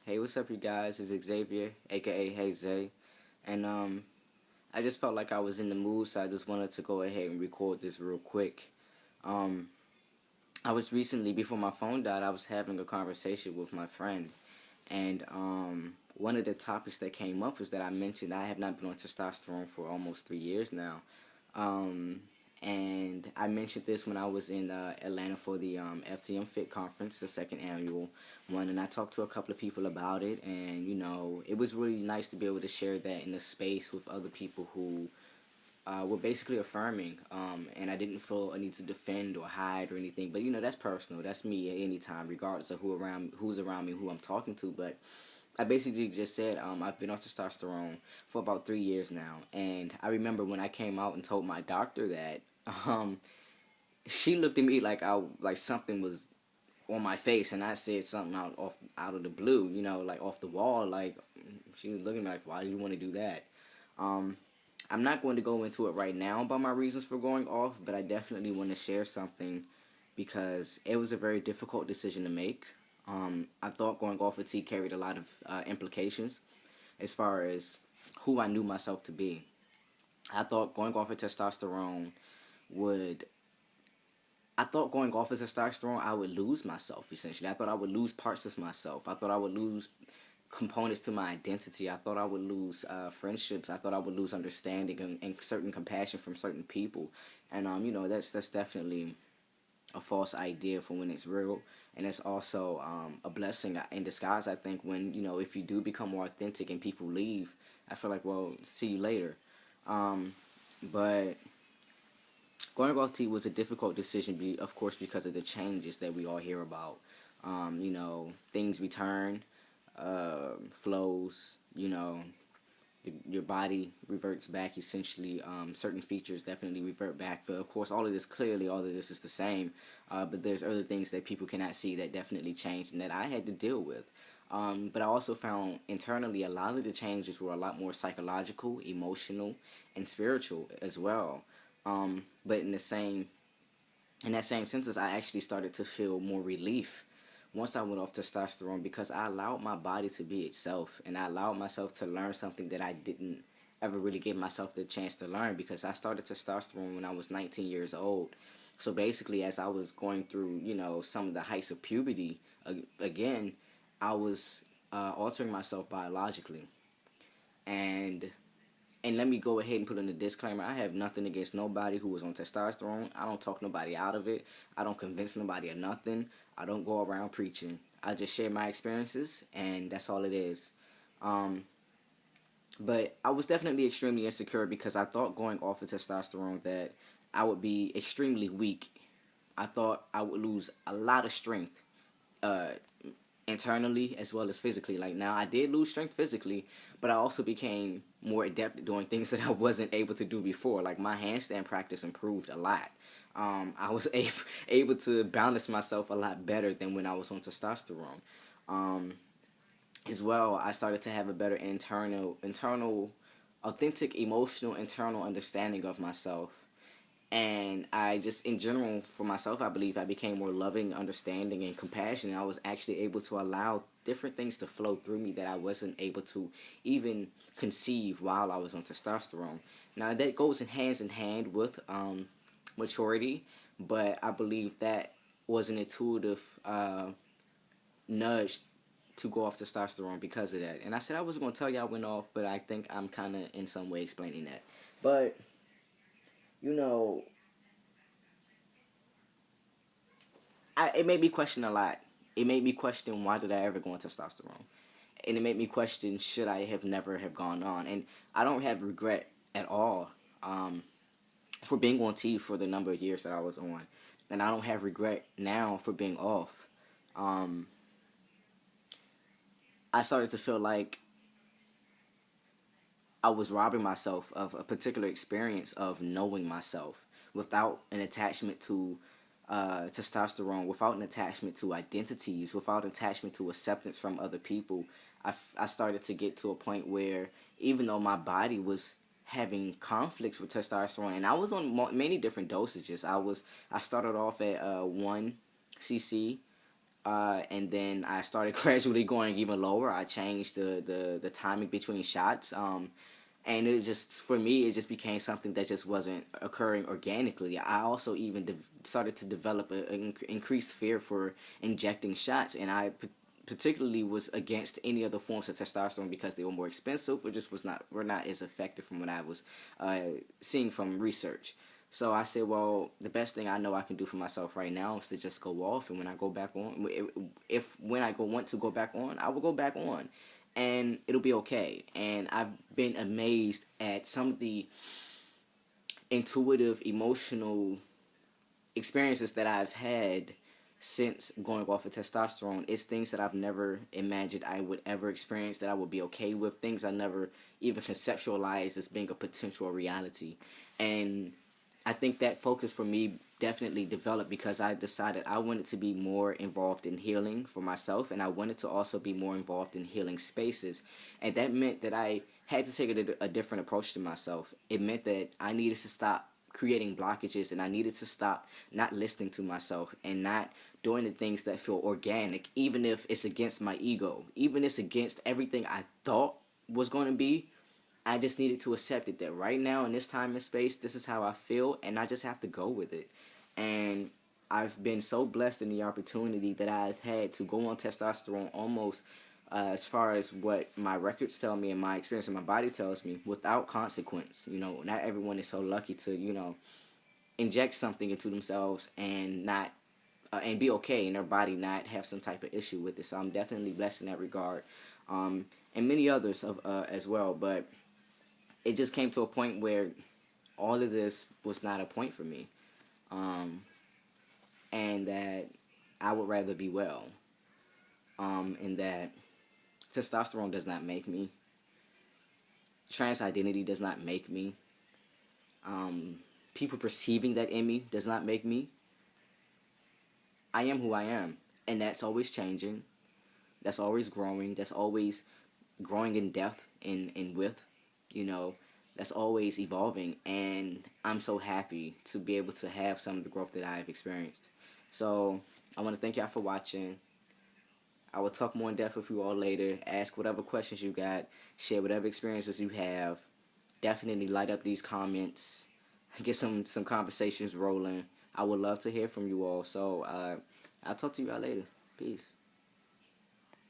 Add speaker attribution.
Speaker 1: Hey, what's up, you guys? It's Xavier, aka Hey Zay, and I just felt like I was in the mood, so I just wanted to go ahead and record this real quick. Um, I was recently, before my phone died, I was having a conversation with my friend, and one of the topics that came up was that I mentioned I have not been on testosterone for almost 3 years now. Um, and I mentioned this when I was in Atlanta for the FTM Fit conference, the second annual one, and I talked to a couple of people about it, and it was really nice to be able to share that in a space with other people who were basically affirming, and I didn't feel a need to defend or hide or anything. But that's personal. That's me at any time, regardless of who's around me, who I'm talking to. But I basically just said I've been on testosterone for about 3 years now, and I remember when I came out and told my doctor that, um, she looked at me like something was on my face, and I said something out of the blue, like off the wall. Like, she was looking at me like, "Why do you want to do that?" Um, I'm not going to go into it right now about my reasons for going off, but I definitely want to share something because it was a very difficult decision to make. I thought going off of T carried a lot of implications as far as who I knew myself to be. I thought going off of testosterone would. I thought going off of testosterone, I would lose myself, essentially. I thought I would lose parts of myself. I thought I would lose components to my identity. I thought I would lose friendships. I thought I would lose understanding and certain compassion from certain people. And that's definitely a false idea for when it's real, and it's also a blessing in disguise. I think when if you do become more authentic and people leave, I feel like, well, see you later. But going off T was a difficult decision, of course, because of the changes that we all hear about. Things return, flows, your body reverts back, essentially. Certain features definitely revert back, but of course all of this is the same, but there's other things that people cannot see that definitely changed and that I had to deal with. But I also found internally a lot of the changes were a lot more psychological, emotional, and spiritual as well. But in that same sense, I actually started to feel more relief once I went off testosterone, because I allowed my body to be itself, and I allowed myself to learn something that I didn't ever really give myself the chance to learn, because I started testosterone when I was 19 years old. So basically, as I was going through, some of the heights of puberty, again, I was altering myself biologically. And let me go ahead and put in a disclaimer. I have nothing against nobody who was on testosterone. I don't talk nobody out of it. I don't convince nobody of nothing. I don't go around preaching. I just share my experiences, and that's all it is. But I was definitely extremely insecure because I thought going off of testosterone that I would be extremely weak. I thought I would lose a lot of strength. Uh, Internally as well as physically. Like, now I did lose strength physically, but I also became more adept at doing things that I wasn't able to do before. Like, my handstand practice improved a lot. I was able to balance myself a lot better than when I was on testosterone. Um, as well, I started to have a better internal, authentic, emotional, internal understanding of myself. And I just, in general, for myself, I believe I became more loving, understanding, and compassionate. I was actually able to allow different things to flow through me that I wasn't able to even conceive while I was on testosterone. Now, that goes hand in hand with maturity, but I believe that was an intuitive nudge to go off testosterone because of that. And I said I wasn't going to tell you I went off, but I think I'm kind of in some way explaining that. But you know, it made me question a lot. It made me question, why did I ever go on testosterone? And it made me question, should I have never have gone on? And I don't have regret at all for being on T for the number of years that I was on. And I don't have regret now for being off. I started to feel like I was robbing myself of a particular experience of knowing myself without an attachment to testosterone, without an attachment to identities, without attachment to acceptance from other people. I started to get to a point where, even though my body was having conflicts with testosterone, and I was on many different dosages. I started off at 1 cc and then I started gradually going even lower. I changed the timing between shots. And it just, for me, it just became something that just wasn't occurring organically. I also even started to develop an increased fear for injecting shots, and I particularly was against any other forms of testosterone because they were more expensive or just were not as effective from what I was seeing from research. So I said, well, the best thing I know I can do for myself right now is to just go off, and when I go back on, if when I want to go back on, I will go back on, and it'll be okay. And I've been amazed at some of the intuitive, emotional experiences that I've had since going off of testosterone. It's things that I've never imagined I would ever experience, that I would be okay with, things I never even conceptualized as being a potential reality. And I think that focus for me definitely developed because I decided I wanted to be more involved in healing for myself, and I wanted to also be more involved in healing spaces. And that meant that I had to take a different approach to myself. It meant that I needed to stop creating blockages, and I needed to stop not listening to myself and not doing the things that feel organic, even if it's against my ego, even if it's against everything I thought was going to be. I just needed to accept it, that right now in this time and space, this is how I feel, and I just have to go with it. And I've been so blessed in the opportunity that I've had to go on testosterone almost as far as what my records tell me and my experience and my body tells me, without consequence. You know, not everyone is so lucky to, you know, inject something into themselves and not and be okay, and their body not have some type of issue with it. So I'm definitely blessed in that regard, and many others as well. But it just came to a point where all of this was not a point for me, and that I would rather be well, and that testosterone does not make me. Trans identity does not make me. People perceiving that in me does not make me. I am who I am, and that's always changing. That's always growing. That's always growing in depth and in width. You know, that's always evolving, and I'm so happy to be able to have some of the growth that I've experienced. So I want to thank y'all for watching. I will talk more in depth with you all later. Ask whatever questions you got. Share whatever experiences you have. Definitely light up these comments. Get some conversations rolling. I would love to hear from you all. So I'll talk to you all later. Peace.